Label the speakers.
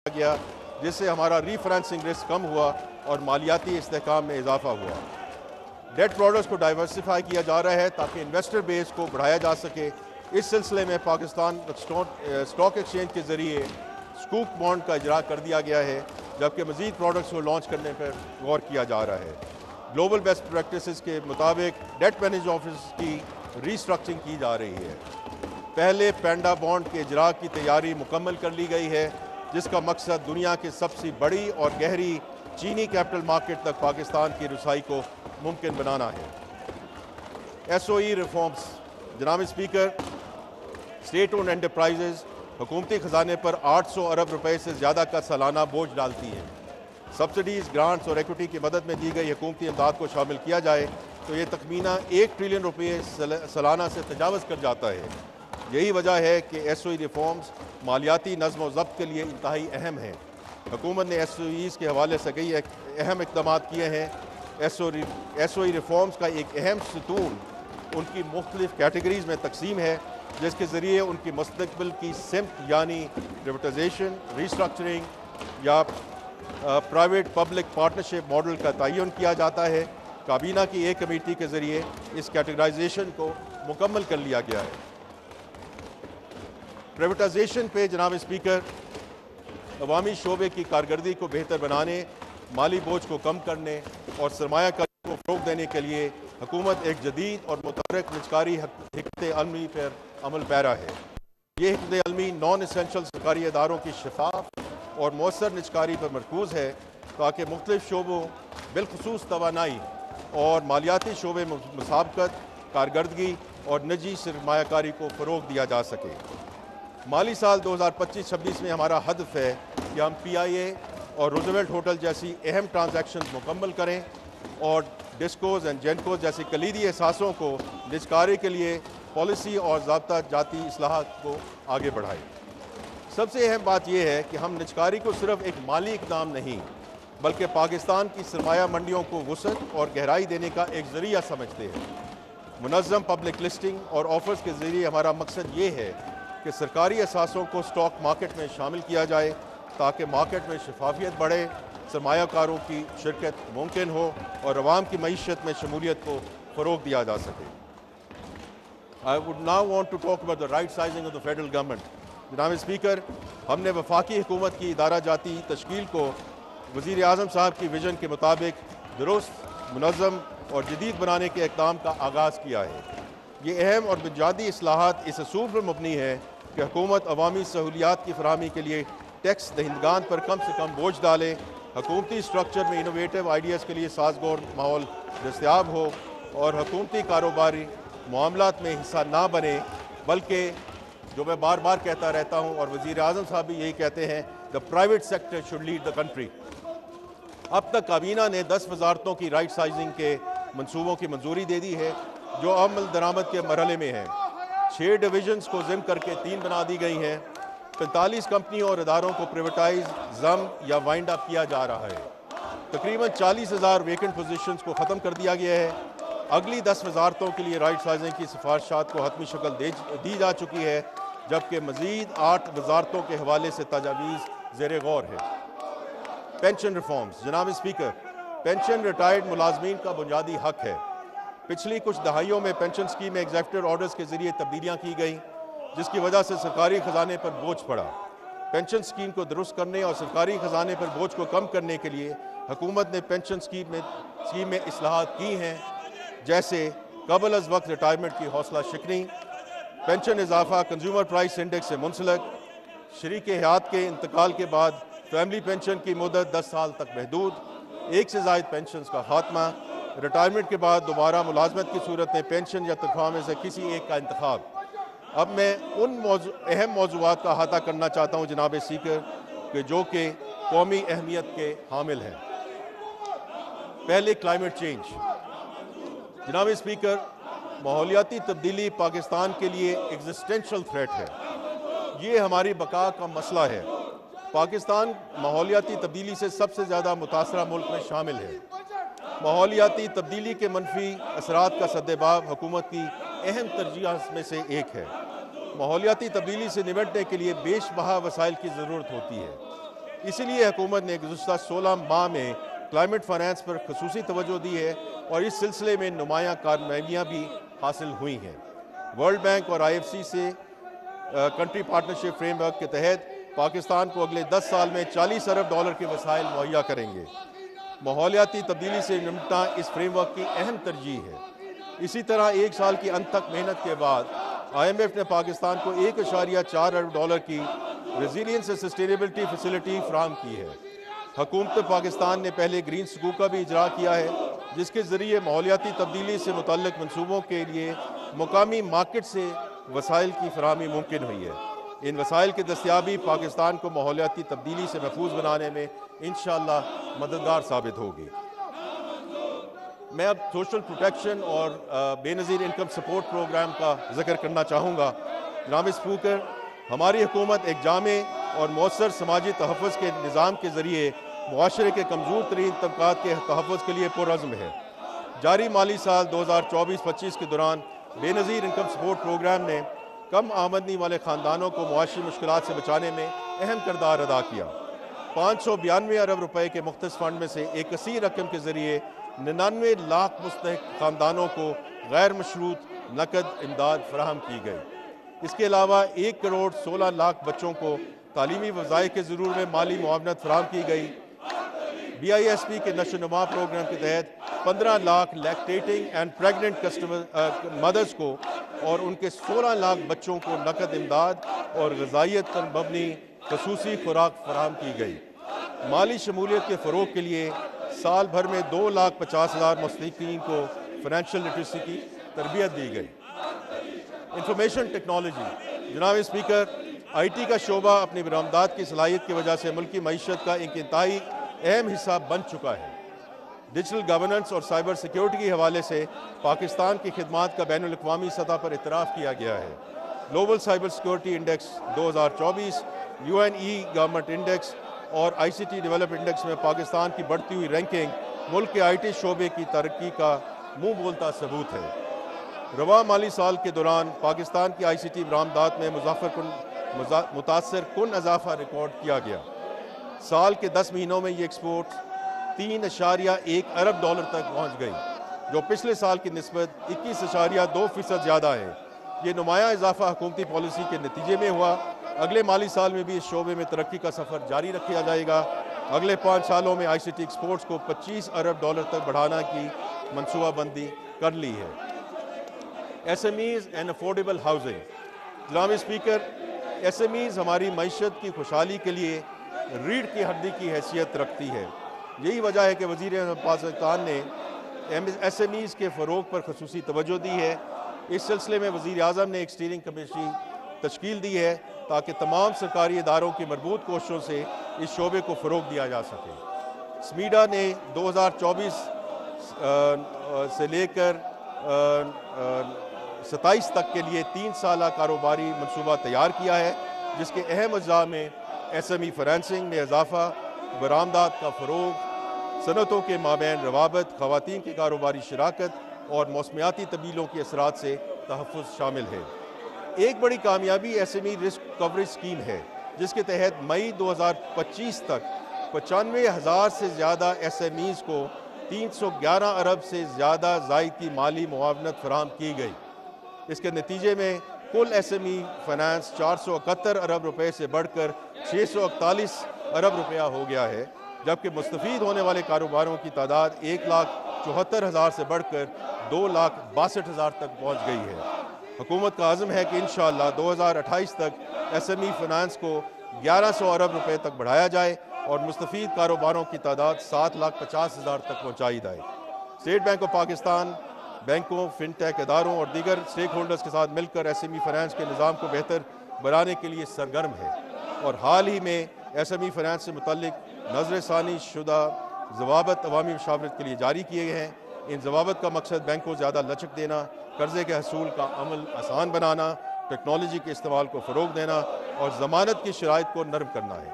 Speaker 1: गया, जिससे हमारा रीफाइनेंसिंग रिस्क कम हुआ और मालियाती इस्तेहकाम में इजाफा हुआ। डेट प्रोडक्ट्स को डाइवर्सिफाई किया जा रहा है ताकि इन्वेस्टर बेस को बढ़ाया जा सके। इस सिलसिले में पाकिस्तान स्टॉक एक्सचेंज के ज़रिए स्कूप बॉन्ड का इजरा कर दिया गया है, जबकि मज़ीद प्रोडक्ट्स को लॉन्च करने पर गौर किया जा रहा है। ग्लोबल बेस्ट प्रैक्टिसेस के मुताबिक डेट मैनेज ऑफिस की रीस्ट्रक्चरिंग की जा रही है। पहले पैंडा बॉन्ड के इजरा की तैयारी मुकम्मल कर ली गई है, जिसका मकसद दुनिया की सबसे बड़ी और गहरी चीनी कैपिटल मार्केट तक पाकिस्तान की रसाई को मुमकिन बनाना है। SOE reforms. जनाब स्पीकर, स्टेट ओन एंटरप्राइजेज हुकूमती ख़जाने पर 800 अरब रुपए से ज़्यादा का सालाना बोझ डालती हैं। सब्सिडीज़, ग्रांट्स और इक्विटी की मदद में दी गई हुकूमती इमदाद को शामिल किया जाए तो ये तखमीना 1 ट्रिलियन रुपये सालाना से तजावज़ कर जाता है। यही वजह है कि SOE रिफॉर्म्स मालियाती नज़्म व ज़ब्त के लिए इंतहाई अहम हैं। हुकूमत ने SOEs के हवाले से कई अहम इक़दाम किए हैं। SOE रिफॉर्म्स का एक अहम सतून उनकी मुख्तलिफ कैटेगरीज़ में तकसीम है, जिसके ज़रिए उनकी मुस्तक़बिल की सिमत यानी प्रिवेटाइजेशन, रीस्ट्रक्चरिंग या प्राइवेट पब्लिक पार्टनरशिप मॉडल का तयन किया जाता है। काबीना की एक कमेटी के ज़रिए इस कैटेगराइजेशन को मुकम्मल कर लिया गया है। प्राइवेटाइजेशन पे जनाब स्पीकर, अवामी शोबे की कारकर्दगी को बेहतर बनाने, माली बोझ को कम करने और सरमायाकारी को फ़रोग़ देने के लिए हुकूमत एक जदीद और मुतहर्रिक निजकारी हिकमत अमली पर अमल पैरा है। ये हिकमत अमली नॉन एसेंशियल सरकारी इदारों की शफाफ और मौसर निजकारी पर मरकूज़ है, ताकि मुख्तलिफ शोबों बिलखुसूस तवानाई और मालियाती शोबे मुसाबकत, कारकर्दगी और निजी सरमायाकारी को फ़रोग़ दिया जा सके। माली साल 2025-26 में हमारा हदफ है कि हम PIA और रूजवेल्ट होटल जैसी अहम ट्रांजैक्शन मुकम्मल करें और डिस्कोज एंड जेनकोज जैसी कलीदी एहसासों को निजकारी के लिए पॉलिसी और ज़ाब्ता जाती इस्लाहात को आगे बढ़ाएं। सबसे अहम बात यह है कि हम निजकारी को सिर्फ एक माली इक़दाम नहीं, बल्कि पाकिस्तान की सरमाया मंडियों को वुसअत और गहराई देने का एक ज़रिया समझते हैं। मुनज़्ज़म पब्लिक लिस्टिंग और ऑफर्स के ज़रिए हमारा मकसद ये है कि सरकारी असासों को स्टॉक मार्केट में शामिल किया जाए, ताकि मार्केट में शफाफियत बढ़े, सरमायाकारों की शिरकत मुमकिन हो और अवाम की मईशत में शमूलियत को फ़रोग़ दिया जा सके। I would now want to talk about the right sizing of the federal government. जनाब स्पीकर, हमने वफाकी हुकूमत की इदारा जाती तश्कील को वज़ीर आज़म साहब की विजन के मुताबिक दुरुस्त, मुनज़्ज़म और जदीद बनाने के इक़दाम का आगाज़ किया है। ये अहम और बुनियादी इस्लाहात इस असूल पर मबनी है कि हुकूमत अवामी सहूलियात की फराहमी के लिए टैक्स दहिंदगान पर कम से कम बोझ डाले, हुकूमती स्ट्रक्चर में इनोवेटिव आइडियाज़ के लिए साजगार माहौल दस्तयाब हो और हुकूमती कारोबारी मामलात में हिस्सा ना बने, बल्कि जो मैं बार बार कहता रहता हूँ और वज़ीर आज़म साहब भी यही कहते हैं, the private sector should lead the country. अब तक काबीना ने 10 वजारतों की राइट साइजिंग के मनसूबों की मंजूरी दे दी है, जो अमल दरामद के मरहले में हैं। 6 डिवीजन्स को ज़िम करके 3 बना दी गई हैं। 45 कंपनियों और इदारों को प्राइवेटाइज, ज़म या वाइंड अप किया जा रहा है। तकरीबन 40,000 वेकेंट पोजीशंस को ख़त्म कर दिया गया है। अगली 10 वजारतों के लिए राइट साइजिंग की सिफारिशात को हतमी शक्ल दी जा चुकी है, जबकि मज़ीद 8 वजारतों के हवाले से तजावीज़ ज़ेर गौर है। Pension reforms. जनाब स्पीकर, पेंशन रिटायर्ड मुलाजमीन का बुनियादी हक है। पिछली कुछ दहाइयों में पेंशन स्कीम में एग्जीक्यूटिव ऑर्डर्स के जरिए तब्दीलियां की गई, जिसकी वजह से सरकारी खजाने पर बोझ पड़ा। पेंशन स्कीम को दुरुस्त करने और सरकारी खजाने पर बोझ को कम करने के लिए हुकूमत ने पेंशन स्कीम में इस्लाहात की हैं, जैसे कबल अज़ वक्त रिटायरमेंट की हौसला शिकनी, पेंशन इजाफा कंज्यूमर प्राइस इंडेक्स से मुंसलक, शरीक हयात के इंतकाल के बाद फैमिली पेंशन की मुद्दत 10 साल तक महदूद, एक से ज़ायद पेंशन का खात्मा, रिटायरमेंट के बाद दोबारा मुलाजमत की सूरत में पेंशन या तनख्वाह में से किसी एक का इंतखाब। अब मैं उन अहम मौज़ूआत का अहाता करना चाहता हूँ जनाब स्पीकर, कि जो कि कौमी अहमियत के हामिल हैं। पहले क्लाइमेट चेंज। जनाब स्पीकर, माहौलियाती तब्दीली पाकिस्तान के लिए एग्जिस्टेंशियल थ्रेट है। ये हमारी बका का मसला है। पाकिस्तान माहौलियाती तब्दीली से सबसे ज़्यादा मुतासरा मुल्क में शामिल है। माहौलियाती तब्दीली के मनफी असरात का सद्देबाब हुकूमत की अहम तरजीह में से एक है। माहौलियाती तब्दीली से निपटने के लिए बेशबहा वसाइल की ज़रूरत होती है। اسی لیے حکومت نے گزشتہ 16 ماہ میں کلائمیٹ فائنانس پر خصوصی توجہ دی ہے اور اس سلسلے میں نمایاں کامیابیاں بھی حاصل ہوئی ہیں۔ ورلڈ بینک اور IFC سے کنٹری پارٹنرشپ فریم ورک کے تحت پاکستان کو اگلے 10 سال میں $40 ارب کے وسائل مہیا کریں گے۔ ماحولیاتی تبدیلی سے نمٹنا اس فریم ورک کی اہم ترجیح ہے۔ اسی طرح 1 سال کی انت تک محنت کے بعد IMF نے پاکستان کو $1.4 ارب کی ریزیلینس اینڈ سسٹینیبلٹی فیسلٹی فراہم کی ہے۔ حکومت پاکستان نے پہلے گرین سکول کا بھی اجرا کیا ہے، جس کے ذریعے ماحولیاتی تبدیلی سے متعلق منصوبوں کے لیے مقامی مارکیٹ سے وسائل کی فراہمی ممکن ہوئی ہے۔ ان وسائل کی دستیابی پاکستان کو ماحولیاتی تبدیلی سے محفوظ بنانے میں انشاءاللہ مددگار ثابت ہوگی۔ میں اب سوشل پروٹیکشن اور بے نظیر انکم سپورٹ پروگرام کا ذکر کرنا چاہوں گا۔ جناب اسپیکر، ہماری حکومت ایک جامع اور مؤثر سماجی تحفظ کے نظام کے ذریعے معاشرے کے کمزور ترین طبقات کے تحفظ کے لیے پرعزم ہے۔ جاری مالی سال 2024-25 کے دوران بے نظیر انکم سپورٹ پروگرام نے کم آمدنی والے خاندانوں کو معاشی مشکلات سے بچانے میں اہم کردار ادا کیا۔ 592 ارب روپے کے مختص فنڈ میں سے ایک کثیر رقم کے ذریعے 99 لاکھ مستحق خاندانوں کو غیر مشروط نقد امداد فراہم کی گئی۔ اس کے علاوہ 1 کروڑ 16 لاکھ بچوں کو تعلیمی وظائف کے ضرور میں مالی معاونت فراہم کی گئی۔ BISP کے نشو و نما پروگرام کے تحت 15 لاکھ لیکٹیٹنگ اینڈ پریگننٹ مدرز کو اور ان کے 16 لاکھ بچوں کو نقد امداد اور غذائیت پر مبنی خصوصی خوراک فراہم کی گئی۔ مالی شمولیت کے فروغ کے لیے سال بھر میں 2,50,000 مستحقین کو فائنینشیل لٹریسی کی تربیت دی گئی۔ انفارمیشن ٹیکنالوجی، جناب اسپیکر، IT کا شعبہ اپنی برآمدات کی صلاحیت کی وجہ سے ملکی معیشت کا ایک انتہائی اہم حصہ بن چکا ہے۔ ڈیجیٹل گورننس اور سائبر سیکیورٹی کے حوالے سے پاکستان کی خدمات کا بین الاقوامی سطح پر اعتراف کیا گیا ہے۔ Global cyber security index 2024، UNE government index اور ICT ڈیولپ انڈیکس میں پاکستان کی بڑھتی ہوئی رینکنگ ملک کے IT شعبے کی ترقی کا منہ بولتا ثبوت ہے۔ رواں مالی سال کے دوران پاکستان کی ICT برآمدات میں متاثر کن اضافہ ریکارڈ کیا گیا۔ سال کے 10 مہینوں میں یہ ایکسپورٹ $3.1 ارب تک پہنچ گئی، جو پچھلے سال کی نسبت 21.2% زیادہ ہے۔ یہ نمایاں اضافہ حکومتی پالیسی کے نتیجے میں ہوا۔ اگلے مالی سال میں بھی اس شعبے میں ترقی کا سفر جاری رکھا جائے گا۔ اگلے 5 سالوں میں ICT ایکسپورٹس کو $25 ارب تک بڑھانا کی منصوبہ بندی کر لی ہے۔ SMEs اینڈ افورڈیبل ہاؤسنگ، جناب اسپیکر، SMEs ہماری معیشت کی خوشحالی کے لیے ریڑھ کی ہڈی کی حیثیت رکھتی ہے۔ یہی وجہ ہے کہ وزیر اعظم پاکستان نے SMEs کے فروغ پر خصوصی توجہ دی ہے۔ اس سلسلے میں وزیر اعظم نے ایک اسٹیئرنگ کمیٹی تشکیل دی ہے تاکہ تمام سرکاری اداروں کی مربوط کوششوں سے اس شعبے کو فروغ دیا جا سکے۔ SMEDA نے 2024 سے لے کر 27 تک کے لیے 3 سالہ کاروباری منصوبہ تیار کیا ہے، جس کے اہم اجزاء میں SME فائنینسنگ میں اضافہ، برآمدات کا فروغ، صنعتوں کے مابین روابط، خواتین کی کاروباری شراکت اور موسمیاتی تبدیلیوں کے اثرات سے تحفظ شامل ہے۔ ایک بڑی کامیابی SME رسک کوریج اسکیم ہے، جس کے تحت مئی 2025 تک 95,000 سے زیادہ SMEs کو 311 ارب سے زیادہ زائد کی مالی معاونت فراہم کی گئی۔ اس کے نتیجے میں کل SME فائنانس 471 ارب روپے سے بڑھ کر 641 ارب روپیہ ہو گیا ہے، جبکہ مستفید ہونے والے کاروباروں کی تعداد 1,74,000 سے بڑھ کر 2,62,000 تک پہنچ گئی ہے۔ حکومت کا عزم ہے کہ انشاءاللہ 2028 تک SME فائنانس کو 1,100 ارب روپے تک بڑھایا جائے اور مستفید کاروباروں کی تعداد 7,50,000 تک پہنچائی جائے۔ اسٹیٹ بینک آف پاکستان بینکوں، فن ٹیک اداروں اور دیگر اسٹیک ہولڈرز کے ساتھ مل کر SME فائنانس کے نظام کو بہتر بنانے کے لیے سرگرم ہے، اور حال ہی میں SME فائنانس سے متعلق نظر ثانی شدہ ضوابط عوامی مشاورت کے لیے جاری کیے گئے ہیں۔ ان ضوابط کا مقصد بینک کو زیادہ لچک دینا، قرضے کے حصول کا عمل آسان بنانا، ٹیکنالوجی کے استعمال کو فروغ دینا اور ضمانت کی شرائط کو نرم کرنا ہے۔